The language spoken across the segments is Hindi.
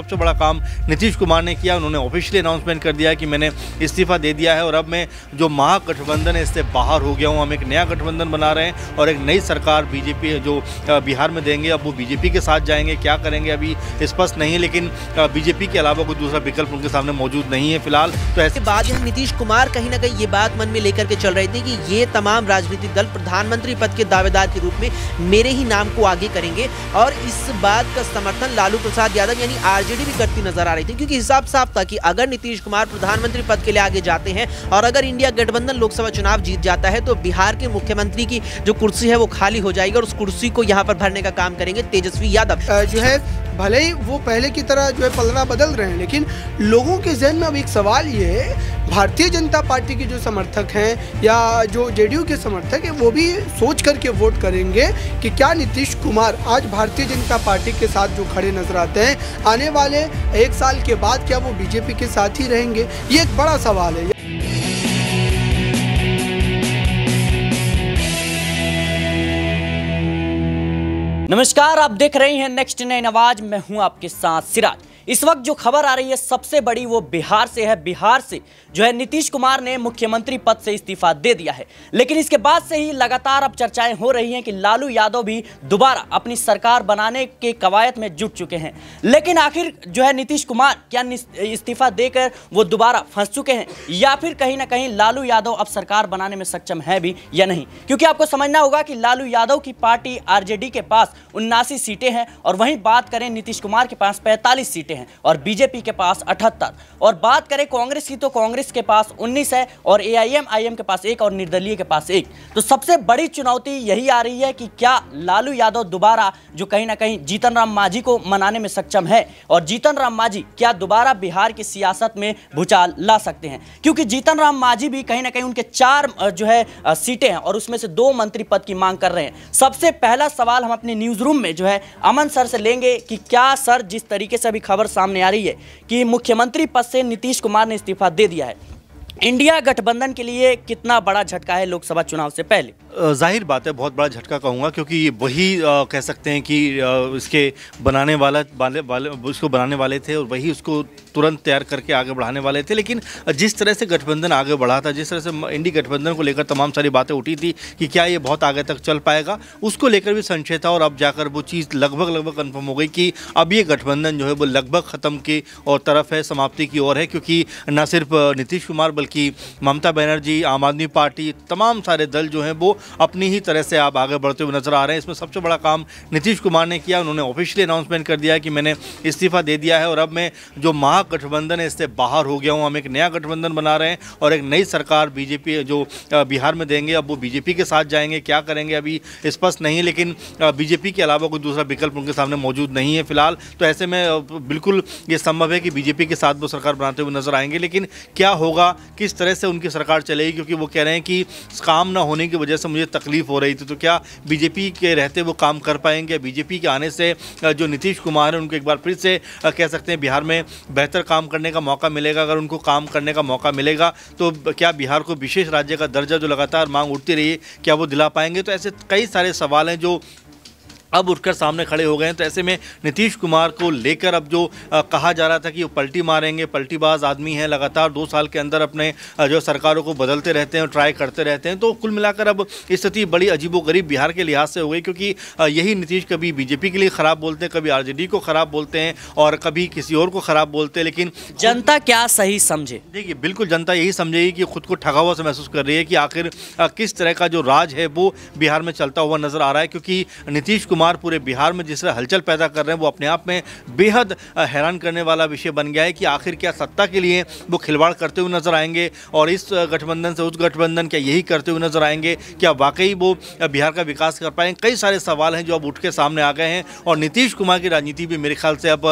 सबसे बड़ा काम नीतीश कुमार ने किया। उन्होंने ऑफिशियली अनाउंसमेंट कर दिया है कि मैंने इस्तीफा दे दिया है और अब मैं जो महागठबंधन है इससे बाहर हो गया हूँ। हम एक नया गठबंधन बना रहे हैं और एक नई सरकार बीजेपी जो बिहार में देंगे। अब वो बीजेपी के साथ जाएंगे, क्या करेंगे अभी स्पष्ट नहीं है, लेकिन बीजेपी के अलावा कोई दूसरा विकल्प उनके सामने मौजूद नहीं है फिलहाल। तो ऐसे बाद नीतीश कुमार कहीं ना कहीं ये बात मन में लेकर के चल रहे थे कि ये तमाम राजनीतिक दल प्रधानमंत्री पद के दावेदार के रूप में मेरे ही नाम को आगे करेंगे और इस बात का समर्थन लालू प्रसाद यादव यानी आरजेडी भी करती नजर आ रही थी, क्योंकि हिसाब साफ था कि अगर नीतीश कुमार प्रधानमंत्री पद के लिए आगे जाते हैं और अगर इंडिया गठबंधन लोकसभा चुनाव जीत जाता है तो बिहार के मुख्यमंत्री की जो कुर्सी है वो खाली हो जाएगी और उस कुर्सी को यहाँ पर भरने का काम करेंगे तेजस्वी यादव। जो है भले ही वो पहले की तरह जो है पलड़ा बदल रहे हैं, लेकिन लोगों के जहन में अब एक सवाल ये है, भारतीय जनता पार्टी के जो समर्थक हैं या जो जेडीयू के समर्थक हैं वो भी सोच करके वोट करेंगे कि क्या नीतीश कुमार आज भारतीय जनता पार्टी के साथ जो खड़े नजर आते हैं आने वाले 1 साल के बाद क्या वो बीजेपी के साथ ही रहेंगे। ये एक बड़ा सवाल है। नमस्कार, आप देख रहे हैं नेक्स्ट 9 आवाज। मैं हूं आपके साथ सिराज। इस वक्त जो खबर आ रही है सबसे बड़ी वो बिहार से है। बिहार से जो है नीतीश कुमार ने मुख्यमंत्री पद से इस्तीफा दे दिया है, लेकिन इसके बाद से ही लगातार अब चर्चाएं हो रही हैं कि लालू यादव भी दोबारा अपनी सरकार बनाने के कवायद में जुट चुके हैं। लेकिन आखिर जो है नीतीश कुमार क्या इस्तीफा देकर वो दोबारा फंस चुके हैं या फिर कहीं ना कहीं लालू यादव अब सरकार बनाने में सक्षम है भी या नहीं? क्योंकि आपको समझना होगा कि लालू यादव की पार्टी आरजेडी के पास 79 सीटें हैं और वहीं बात करें नीतीश कुमार के पास 45 सीटें हैं और बीजेपी के पास 78। और बात करें कांग्रेस की तो कांग्रेस के पास 19 है और एआईएमआईएम के पास 1 और निर्दलीय के पास 1। तो सबसे बड़ी चुनौती यही आ रही है कि क्या लालू यादव दोबारा जो कहीं ना कहीं जीतन राम मांझी को मनाने में सक्षम है और जीतन राम मांझी क्या दोबारा बिहार की सियासत में भूचाल ला सकते हैं? क्योंकि जीतन राम मांझी भी कहीं ना कहीं उनके 4 जो है सीटें हैं और उसमें से 2 मंत्री पद की मांग कर रहे हैं। सबसे पहला सवाल हम अपने न्यूज रूम में जो है अमन सर से लेंगे कि क्या सर, जिस तरीके से अभी खबर सामने आ रही है कि मुख्यमंत्री पद से नीतीश कुमार ने इस्तीफा दे दिया है, इंडिया गठबंधन के लिए कितना बड़ा झटका है लोकसभा चुनाव से पहले? जाहिर बात है बहुत बड़ा झटका कहूँगा, क्योंकि ये वही कह सकते हैं कि इसके बनाने उसको बनाने वाले थे और वही उसको तुरंत तैयार करके आगे बढ़ाने वाले थे। लेकिन जिस तरह से गठबंधन आगे बढ़ा था, जिस तरह से इंडी गठबंधन को लेकर तमाम सारी बातें उठी थी कि क्या ये बहुत आगे तक चल पाएगा, उसको लेकर भी संशय था। और अब जाकर वो चीज़ लगभग कन्फर्म हो गई कि अब ये गठबंधन जो है वो लगभग ख़त्म की और तरफ है, समाप्ति की ओर है। क्योंकि न सिर्फ नीतीश कुमार बल्कि ममता बनर्जी, आम आदमी पार्टी, तमाम सारे दल जो हैं वो अपनी ही तरह से आप आगे बढ़ते हुए नजर आ रहे हैं। इसमें सबसे बड़ा काम नीतीश कुमार ने किया। उन्होंने ऑफिशियली अनाउंसमेंट कर दिया है कि मैंने इस्तीफा दे दिया है और अब मैं जो महागठबंधन है इससे बाहर हो गया हूँ। हम एक नया गठबंधन बना रहे हैं और एक नई सरकार बीजेपी जो बिहार में देंगे। अब वो बीजेपी के साथ जाएंगे, क्या करेंगे अभी स्पष्ट नहीं है, लेकिन बीजेपी के अलावा कोई दूसरा विकल्प उनके सामने मौजूद नहीं है फिलहाल। तो ऐसे में बिल्कुल ये संभव है कि बीजेपी के साथ वो सरकार बनाते हुए नजर आएंगे। लेकिन क्या होगा, किस तरह से उनकी सरकार चलेगी, क्योंकि वो कह रहे हैं कि काम ना होने की वजह से मुझे तकलीफ हो रही थी। तो क्या बीजेपी के रहते वो काम कर पाएंगे? बीजेपी के आने से जो नीतीश कुमार है उनको एक बार फिर से कह सकते हैं बिहार में बेहतर काम करने का मौका मिलेगा। अगर उनको काम करने का मौका मिलेगा तो क्या बिहार को विशेष राज्य का दर्जा जो लगातार मांग उठती रही है क्या वो दिला पाएंगे? तो ऐसे कई सारे सवाल हैं जो अब उठकर सामने खड़े हो गए हैं। तो ऐसे में नीतीश कुमार को लेकर अब जो कहा जा रहा था कि वो पलटी मारेंगे, पलटीबाज आदमी हैं, लगातार 2 साल के अंदर अपने जो सरकारों को बदलते रहते हैं, ट्राई करते रहते हैं। तो कुल मिलाकर अब स्थिति बड़ी अजीबोगरीब बिहार के लिहाज से हो गई, क्योंकि यही नीतीश कभी बीजेपी के लिए ख़राब बोलते हैं, कभी आरजेडी को ख़राब बोलते हैं और कभी किसी और को ख़राब बोलते हैं। लेकिन जनता क्या सही समझे? देखिए, बिल्कुल जनता यही समझेगी कि खुद को ठगा हुआ से महसूस कर रही है कि आखिर किस तरह का जो राज है वो बिहार में चलता हुआ नजर आ रहा है। क्योंकि नीतीश कुमार पूरे बिहार में जिस तरह हलचल पैदा कर रहे हैं वो अपने आप में बेहद हैरान करने वाला विषय बन गया है कि आखिर क्या सत्ता के लिए वो खिलवाड़ करते हुए नजर आएंगे और इस गठबंधन से उस गठबंधन क्या यही करते हुए नजर आएंगे? क्या वाकई वो बिहार का विकास कर पाएंगे? कई सारे सवाल हैं जो अब उठ के सामने आ गए हैं और नीतीश कुमार की राजनीति भी मेरे ख्याल से अब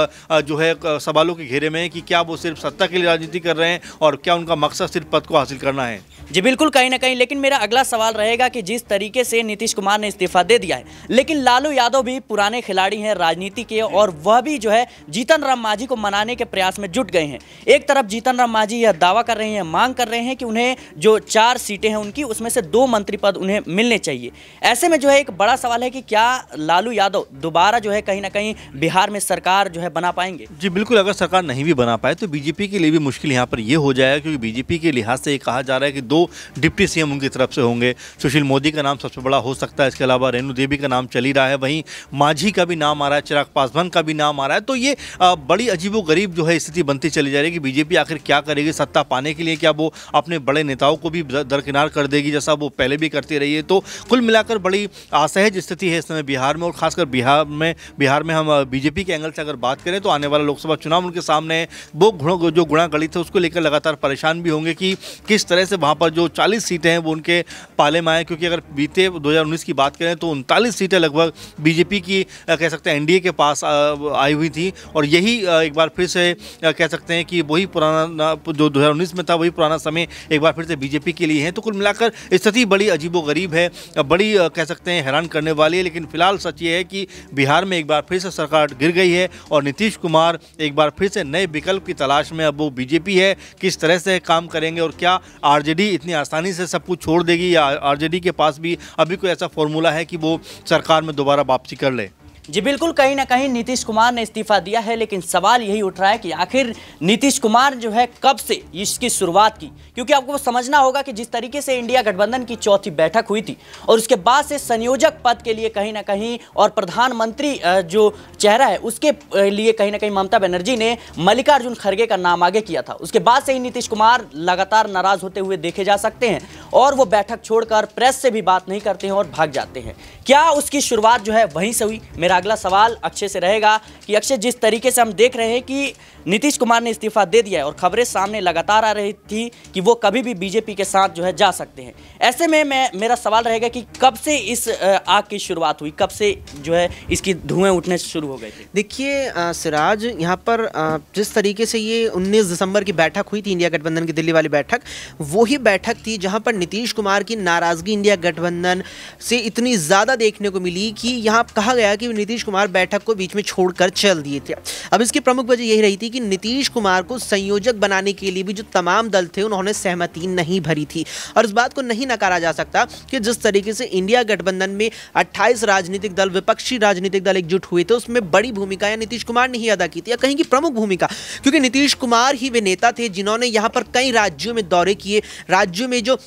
जो है सवालों के घेरे में है कि क्या वो सिर्फ सत्ता के लिए राजनीति कर रहे हैं और क्या उनका मकसद सिर्फ पद को हासिल करना है। जी बिल्कुल, कहीं ना कहीं। लेकिन मेरा अगला सवाल रहेगा कि जिस तरीके से नीतीश कुमार ने इस्तीफा दे दिया है, लेकिन लालू यादव भी पुराने खिलाड़ी हैं राजनीति के, और वह भी जो है जीतन राम मांझी को मनाने के प्रयास में जुट गए हैं। एक तरफ जीतन राम मांझी यह दावा कर रहे हैं, मांग कर रहे हैं कि उन्हें जो 4 सीटें हैं उनकी, उसमें से 2 मंत्री पद उन्हें मिलने चाहिए। ऐसे में जो है एक बड़ा सवाल है कि क्या लालू यादव दोबारा जो है कहीं ना कहीं बिहार में सरकार जो है बना पाएंगे? जी बिल्कुल, अगर सरकार नहीं भी बना पाए तो बीजेपी के लिए भी मुश्किल यहाँ पर ये हो जाएगा, क्योंकि बीजेपी के लिहाज से ये कहा जा रहा है कि 2 डिप्टी सीएम उनकी तरफ से होंगे। सुशील मोदी का नाम सबसे बड़ा हो सकता है, इसके अलावा रेणु देवी का नाम चल ही रहा है, वहीं मांझी का भी नाम आ रहा है, चिराग पासवान का भी नाम आ रहा है। तो ये बड़ी अजीबोगरीब जो है स्थिति बनती चली जा रही है कि बीजेपी आखिर क्या करेगी सत्ता पाने के लिए। क्या वो अपने बड़े नेताओं को भी दरकिनार कर देगी जैसा वो पहले भी करती रही है? तो कुल मिलाकर बड़ी असहज स्थिति है इस समय बिहार में, और खासकर बिहार में हम बीजेपी के एंगल से अगर बात करें तो आने वाला लोकसभा चुनाव उनके सामने है। वो जो गुणागणित है उसको लेकर लगातार परेशान भी होंगे कि किस तरह से वहाँ पर जो 40 सीटें हैं वो उनके पाले में आए, क्योंकि अगर बीते 2019 की बात करें तो 39 सीटें लगभग बीजेपी की कह सकते हैं एनडीए के पास आई हुई थी, और यही एक बार फिर से कह सकते हैं कि वही पुराना जो 2019 में था वही पुराना समय एक बार फिर से बीजेपी के लिए है। तो कुल मिलाकर स्थिति बड़ी अजीबोगरीब है, बड़ी कह सकते हैं हैरान करने वाली है। लेकिन फिलहाल सच ये है कि बिहार में एक बार फिर से सरकार गिर गई है और नीतीश कुमार एक बार फिर से नए विकल्प की तलाश में अब वो बीजेपी है किस तरह से काम करेंगे, और क्या आरजेडी इतनी आसानी से सब कुछ छोड़ देगी, या आरजेडी के पास भी अभी कोई ऐसा फॉर्मूला है कि वो सरकार में दोबारा वापसी कर ले? जी बिल्कुल, कहीं ना कहीं नीतीश कुमार ने इस्तीफा दिया है, लेकिन सवाल यही उठ रहा है कि आखिर नीतीश कुमार जो है कब से इसकी शुरुआत की, क्योंकि आपको समझना होगा कि जिस तरीके से इंडिया गठबंधन की चौथी बैठक हुई थी और उसके बाद से संयोजक पद के लिए कहीं ना कहीं और प्रधानमंत्री जो चेहरा है उसके लिए कहीं ना कहीं ममता बनर्जी ने मल्लिकार्जुन खड़गे का नाम आगे किया था। उसके बाद से ही नीतीश कुमार लगातार नाराज होते हुए देखे जा सकते हैं, और वो बैठक छोड़कर प्रेस से भी बात नहीं करते हैं और भाग जाते हैं। क्या उसकी शुरुआत जो है वहीं से हुई? मेरा अगला सवाल अक्षय से रहेगा कि अक्षय, जिस तरीके से हम देख रहे हैं कि नीतीश कुमार ने इस्तीफा दे दिया है और खबरें सामने लगातार आ रही थी कि वो कभी भी बीजेपी के साथ जो है जा सकते हैं, ऐसे में मेरा सवाल रहेगा कि कब से इस आग की शुरुआत हुई, कब से जो है इसकी धुएं उठने शुरू हो गए थे? देखिए सिराज, यहाँ पर जिस तरीके से ये 19 दिसंबर की बैठक हुई थी इंडिया गठबंधन की दिल्ली वाली बैठक, वही बैठक थी जहाँ पर नीतीश कुमार की नाराजगी इंडिया गठबंधन से इतनी ज़्यादा देखने को मिली कि यहाँ कहा गया कि नीतीश कुमार बैठक को बीच में छोड़कर चल दिए थे। अब इसकी प्रमुख वजह यही रही थी कि नीतीश कुमार को संयोजक बनाने के लिए भी जो तमाम दल थे उन्होंने सहमति नहीं भरी थी, और इस बात को नहीं नकारा जा सकता कि जिस तरीके से इंडिया गठबंधन में 28 राजनीतिक दल, विपक्षी राजनीतिक दल एकजुट हुए थे, उसमें बड़ी भूमिका या नीतीश कुमार ने ही अदा की थी, या कहीं की प्रमुख भूमिका, क्योंकि नीतीश कुमार ही वे नेता थे जिन्होंने यहाँ पर कई राज्यों में दौरे किए। राज्यों में जो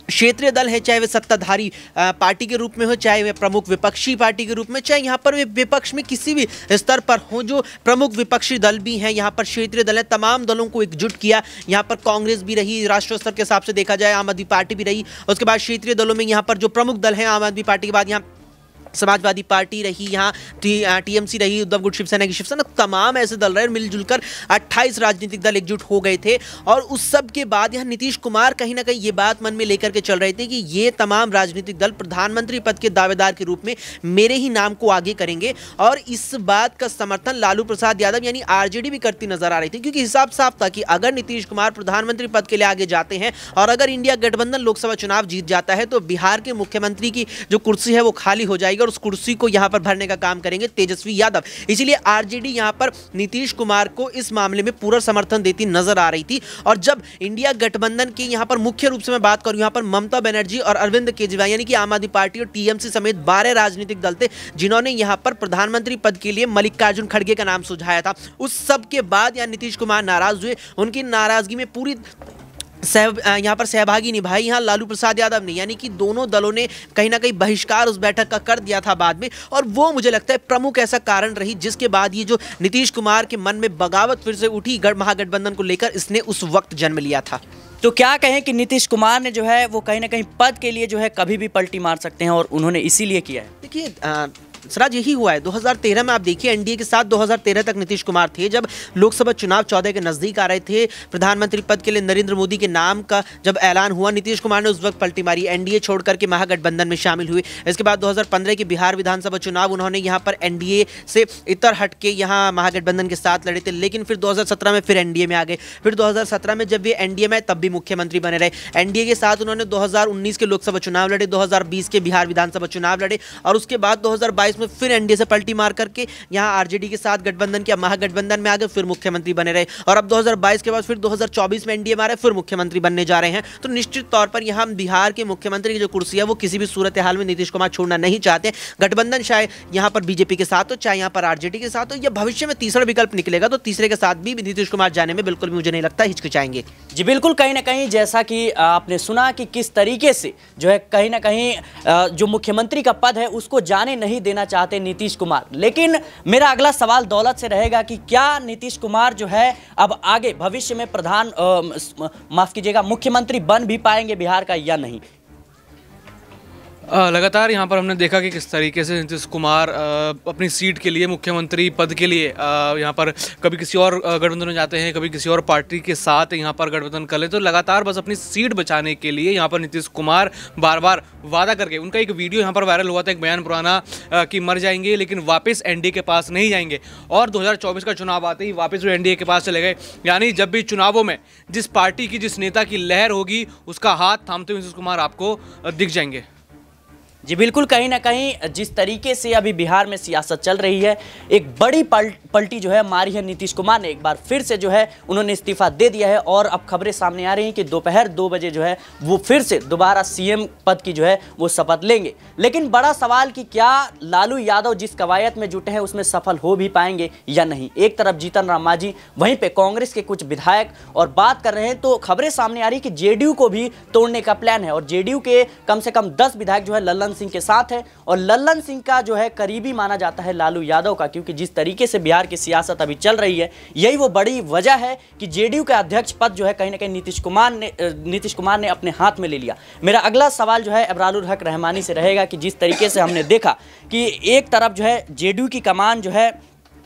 क्षेत्रीय दल है, चाहे वे सत्ताधारी पार्टी के रूप में हो, चाहे वे प्रमुख विपक्षी पार्टी के रूप में, चाहे यहाँ पर वे विपक्ष में किसी भी स्तर पर हो, जो प्रमुख विपक्षी दल भी हैं, यहाँ पर क्षेत्रीय दल है, तमाम दलों को एकजुट किया। यहाँ पर कांग्रेस भी रही, राष्ट्रीय स्तर के हिसाब से देखा जाए आम आदमी पार्टी भी रही, उसके बाद क्षेत्रीय दलों में यहाँ पर जो प्रमुख दल हैं, आम आदमी पार्टी के बाद यहाँ समाजवादी पार्टी रही, यहाँ टीएमसी रही, उद्धव गुट शिवसेना की शिवसेना, तमाम ऐसे दल रहे, मिलजुल कर 28 राजनीतिक दल एकजुट हो गए थे। और उस सब के बाद यहाँ नीतीश कुमार कहीं ना कहीं ये बात मन में लेकर के चल रहे थे कि ये तमाम राजनीतिक दल प्रधानमंत्री पद के दावेदार के रूप में मेरे ही नाम को आगे करेंगे, और इस बात का समर्थन लालू प्रसाद यादव यानी आरजेडी भी करती नजर आ रही थी, क्योंकि हिसाब साफ था कि अगर नीतीश कुमार प्रधानमंत्री पद के लिए आगे जाते हैं और अगर इंडिया गठबंधन लोकसभा चुनाव जीत जाता है तो बिहार के मुख्यमंत्री की जो कुर्सी है वो खाली हो जाएगी, और उस कुर्सी को यहां पर भरने का काम करेंगे तेजस्वी यादव। इसीलिए आरजेडी यहां पर नीतीश कुमार को इस मामले में पूरा समर्थन देती नजर आ रही थी। और जब इंडिया गठबंधन की यहां पर मुख्य रूप से मैं बात करूं, यहां पर ममता बनर्जी और अरविंद केजरीवाल यानी कि आम आदमी पार्टी और टीएमसी समेत 12 राजनीतिक दल थे जिन्होंने यहां पर प्रधानमंत्री पद के लिए मल्लिकार्जुन खड़गे का नाम सुझाया था। उस सब के बाद यहां नीतीश कुमार नाराज हुए, उनकी नाराजगी में पूरी यहाँ पर सहभागी निभाई यहाँ लालू प्रसाद यादव ने, यानी कि दोनों दलों ने कहीं ना कहीं बहिष्कार उस बैठक का कर दिया था बाद में, और वो मुझे लगता है प्रमुख ऐसा कारण रही जिसके बाद ये जो नीतीश कुमार के मन में बगावत फिर से उठी महागठबंधन को लेकर, इसने उस वक्त जन्म लिया था। तो क्या कहें कि नीतीश कुमार ने जो है वो कहीं ना कहीं पद के लिए जो है कभी भी पलटी मार सकते हैं, और उन्होंने इसीलिए किया है। देखिए सराज, यही हुआ है 2013 में। आप देखिए एनडीए के साथ 2013 तक नीतीश कुमार थे, जब लोकसभा चुनाव 14 के नजदीक आ रहे थे, प्रधानमंत्री पद के लिए नरेंद्र मोदी के नाम का जब ऐलान हुआ, नीतीश कुमार ने उस वक्त पलटी मारी, एनडीए छोड़ करके महागठबंधन में शामिल हुए। इसके बाद 2015 के बिहार विधानसभा चुनाव उन्होंने यहाँ पर एनडीए से इतर हट के यहाँ महागठबंधन के साथ लड़े थे, लेकिन फिर 2017 में फिर एनडीए में आ गए। फिर 2017 में जब वे एनडीए में तब भी मुख्यमंत्री बने रहे। एनडीए के साथ उन्होंने 2019 के लोकसभा चुनाव लड़े, 2020 के बिहार विधानसभा चुनाव लड़े, और उसके बाद 2022 2022 में फिर एनडीए से पलटी मार करके यहाँ आरजेडी के साथ गठबंधन किया, महागठबंधन में आ गए, फिर मुख्यमंत्री बने रहे और अब 2022 के बाद फिर 2024 में एनडीए में आ रहे, फिर मुख्यमंत्री बनने जा रहे हैं। तो निश्चित तौर पर यहाँ बिहार के मुख्यमंत्री की जो कुर्सी है वो किसी भी सूरत हाल में नीतीश कुमार छोड़ना नहीं चाहते। गठबंधन चाहे यहाँ पर बीजेपी के साथ हो, चाहे यहाँ पर आरजेडी के साथ हो, या भविष्य में तीसरा विकल्प निकलेगा तो तीसरे के साथ भी नीतीश कुमार जाने में बिल्कुल भी मुझे नहीं लगता हिचकिचाएंगे। जी बिल्कुल, कहीं ना कहीं जैसा कि आपने सुना कि किस तरीके से जो है कहीं ना कहीं जो मुख्यमंत्री का पद है उसको जाने नहीं देना चाहते नीतीश कुमार। लेकिन मेरा अगला सवाल दौलत से रहेगा कि क्या नीतीश कुमार जो है अब आगे भविष्य में माफ कीजिएगा मुख्यमंत्री बन भी पाएंगे बिहार का या नहीं? लगातार यहाँ पर हमने देखा कि किस तरीके से नीतीश कुमार अपनी सीट के लिए, मुख्यमंत्री पद के लिए यहाँ पर कभी किसी और गठबंधन में जाते हैं, कभी किसी और पार्टी के साथ यहाँ पर गठबंधन कर ले। तो लगातार बस अपनी सीट बचाने के लिए यहाँ पर नीतीश कुमार बार बार वादा करके, उनका एक वीडियो यहाँ पर वायरल हुआ था, एक बयान पुराना कि मर जाएंगे लेकिन वापस एनडीए के पास नहीं जाएंगे, और 2024 का चुनाव आते ही वापस वो एनडीए के पास चले गए। यानी जब भी चुनावों में जिस पार्टी की, जिस नेता की लहर होगी उसका हाथ थामते हुए नीतीश कुमार आपको दिख जाएंगे। जी बिल्कुल, कहीं ना कहीं जिस तरीके से अभी बिहार में सियासत चल रही है, एक बड़ी पलटी जो है मारी है नीतीश कुमार ने। एक बार फिर से जो है उन्होंने इस्तीफा दे दिया है और अब खबरें सामने आ रही हैं कि दोपहर 2 बजे जो है वो फिर से दोबारा सीएम पद की जो है वो शपथ लेंगे। लेकिन बड़ा सवाल कि क्या लालू यादव जिस कवायद में जुटे हैं उसमें सफल हो भी पाएंगे या नहीं। एक तरफ जीतन राम मांझी, वहीं पे कांग्रेस के कुछ विधायक और बात कर रहे हैं, तो खबरें सामने आ रही कि जेडीयू को भी तोड़ने का प्लान है और जेडीयू के कम से कम 10 विधायक जो है लल्लन सिंह के साथ है और लल्लन सिंह का जो है करीबी माना जाता है लालू यादव का, क्योंकि जिस तरीके से बिहार की सियासत अभी चल रही है यही वो बड़ी वजह है कि जेडीयू का अध्यक्ष पद जो है कहीं ना कहीं नीतीश कुमार ने अपने हाथ में ले लिया। मेरा अगला सवाल जो है इब्रारुल हक रहमानी से रहेगा कि जिस तरीके से हमने देखा कि एक तरफ जो है जेडीयू की कमान जो है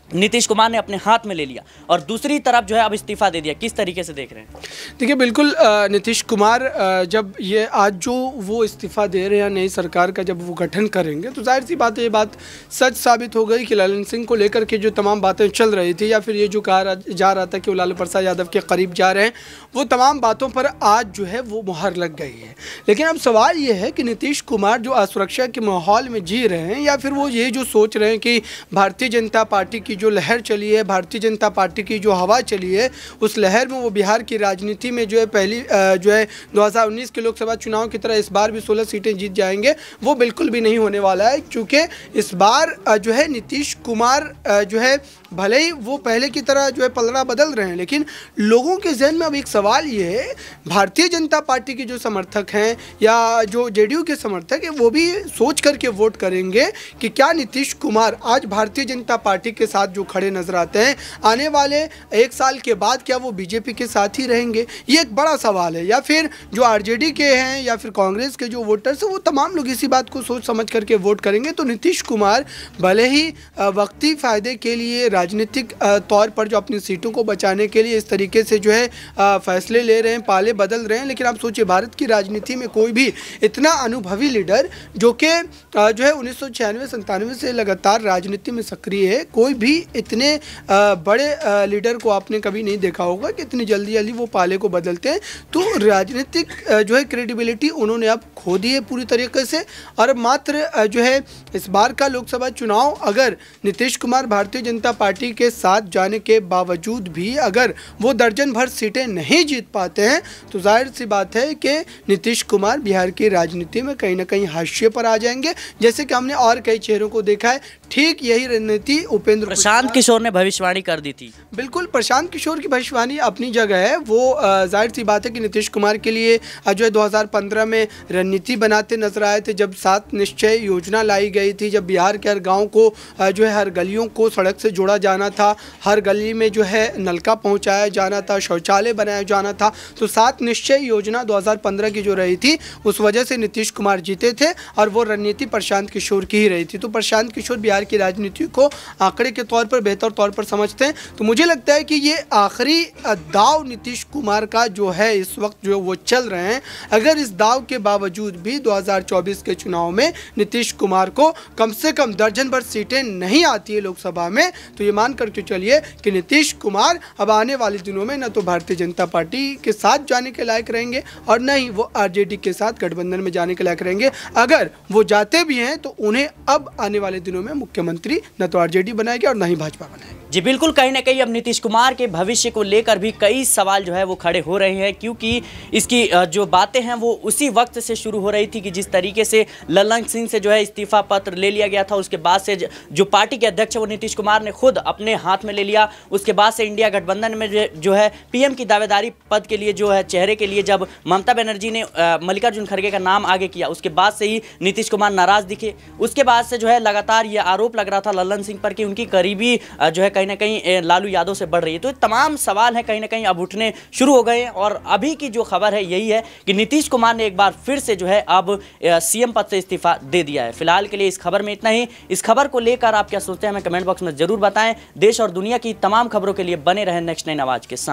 नीतीश कुमार ने अपने हाथ में ले लिया और दूसरी तरफ जो है अब इस्तीफा दे दिया, किस तरीके से देख रहे हैं? देखिए बिल्कुल, नीतीश कुमार जब ये आज जो वो इस्तीफा दे रहे हैं, नई सरकार का जब वो गठन करेंगे तो जाहिर सी बात है ये बात सच साबित हो गई कि लल्लन सिंह को लेकर के जो तमाम बातें चल रही थी या फिर ये जो कहा जा रहा था कि वो लालू प्रसाद यादव के करीब जा रहे हैं, वो तमाम बातों पर आज जो है वो मुहर लग गई है। लेकिन अब सवाल ये है कि नीतीश कुमार जो असुरक्षा के माहौल में जी रहे हैं या फिर वो ये जो सोच रहे हैं कि भारतीय जनता पार्टी की जो लहर चली है, भारतीय जनता पार्टी की जो हवा चली है, उस लहर में वो बिहार की राजनीति में जो है पहली जो है 2019 के लोकसभा चुनाव की तरह इस बार भी 16 सीटें जीत जाएंगे, वो बिल्कुल भी नहीं होने वाला है। क्योंकि इस बार जो है नीतीश कुमार जो है भले ही वो पहले की तरह जो है पलड़ा बदल रहे हैं, लेकिन लोगों के जहन में अब एक सवाल ये है, भारतीय जनता पार्टी के जो समर्थक हैं या जो जेडीयू के समर्थक हैं वो भी सोच करके वोट करेंगे कि क्या नीतीश कुमार आज भारतीय जनता पार्टी के साथ जो खड़े नजर आते हैं, आने वाले 1 साल के बाद क्या वो बीजेपी के साथ ही रहेंगे? ये एक बड़ा सवाल है। या फिर जो आरजेडी के हैं या फिर कांग्रेस के जो वोटर्स हैं वो तमाम लोग इसी बात को सोच समझ करके वोट करेंगे। तो नीतीश कुमार भले ही वक्ती फ़ायदे के लिए राजनीतिक तौर पर जो अपनी सीटों को बचाने के लिए इस तरीके से जो है फैसले ले रहे हैं, पाले बदल रहे हैं, लेकिन आप सोचिए भारत की राजनीति में कोई भी इतना अनुभवी लीडर जो कि जो है 1996-97 से लगातार राजनीति में सक्रिय है, कोई भी इतने बड़े लीडर को आपने कभी नहीं देखा होगा कि इतनी जल्दी जल्दी वो पाले को बदलते हैं। तो राजनीतिक जो है क्रेडिबिलिटी उन्होंने अब खो दी है पूरी तरीके से। और मात्र जो है इस बार का लोकसभा चुनाव अगर नीतीश कुमार भारतीय जनता पार्टी के साथ जाने के बावजूद भी अगर वो दर्जन भर सीटें नहीं जीत पाते हैं तो जाहिर सी बात है कि नीतीश कुमार बिहार की राजनीति में कहीं ना कहीं हाशिए पर आ जाएंगे, जैसे कि हमने और कई चेहरों को देखा है। ठीक यही रणनीति प्रशांत किशोर ने भविष्यवाणी कर दी थी। बिल्कुल, प्रशांत किशोर की भविष्यवाणी अपनी जगह है। वो जाहिर सी बात है कि नीतीश कुमार के लिए जो है 2015 में रणनीति बनाते नजर आए थे, जब 7 निश्चय योजना लाई गई थी, जब बिहार के हर गाँव को जो है हर गलियों को सड़क से जोड़ा जाना था, हर गली में जो है नलका पहुँचाया जाना था, शौचालय बनाया जाना था। तो 7 निश्चय योजना 2015 की जो रही थी उस वजह से नीतीश कुमार जीते थे और वो रणनीति प्रशांत किशोर की ही रही थी। तो प्रशांत किशोर बिहार की राजनीति को आंकड़े के तौर पर बेहतर तौर पर समझते हैं। तो मुझे लगता है कि ये आखिरी दाव नीतीश कुमार का जो है इस वक्त जो वो चल रहे हैं, अगर इस दाव के बावजूद भी 2024 के चुनाव में नीतीश कुमार को कम से कम दर्जन भर सीटें नहीं आती है लोकसभा में, तो तो ये मान करके चलिए कि नीतीश कुमार अब आने वाले दिनों में न तो भारतीय जनता पार्टी के साथ जाने के लायक रहेंगे और न ही वो आरजेडी के साथ गठबंधन में जाने के लायक रहेंगे। अगर वो जाते भी हैं तो उन्हें अब आने वाले दिनों में मुख्यमंत्री न तो आरजेडी बनाएगी और न ही भाजपा बनाएगी। जी बिल्कुल, कहीं ना कहीं अब नीतीश कुमार के भविष्य को लेकर भी कई सवाल जो है वो खड़े हो रहे हैं, क्योंकि इसकी जो बातें हैं वो उसी वक्त से शुरू हो रही थी कि जिस तरीके से लल्लन सिंह से जो है इस्तीफा पत्र ले लिया गया था, उसके बाद से जो पार्टी के अध्यक्ष वो नीतीश कुमार ने खुद अपने हाथ में ले लिया। उसके बाद से इंडिया गठबंधन में जो है पीएम की दावेदारी पद के लिए जो है चेहरे के लिए जब ममता बनर्जी ने मल्लिकार्जुन खड़गे का नाम आगे किया, उसके बाद से ही नीतीश कुमार नाराज दिखे। उसके बाद से जो है लगातार ये आरोप लग रहा था लल्लन सिंह पर कि उनकी करीबी जो है कहीं ना कहीं लालू यादव से बढ़ रही है। तो तमाम सवाल हैं कहीं ना कहीं अब उठने शुरू हो गए हैं और अभी की जो खबर है यही है कि नीतीश कुमार ने एक बार फिर से जो है अब सीएम पद से इस्तीफा दे दिया है। फिलहाल के लिए इस खबर में इतना ही। इस खबर को लेकर आप क्या सोचते हैं हमें कमेंट बॉक्स में जरूर बताएं। देश और दुनिया की तमाम खबरों के लिए बने रहें नेक्स्ट 9 आवाज के साथ।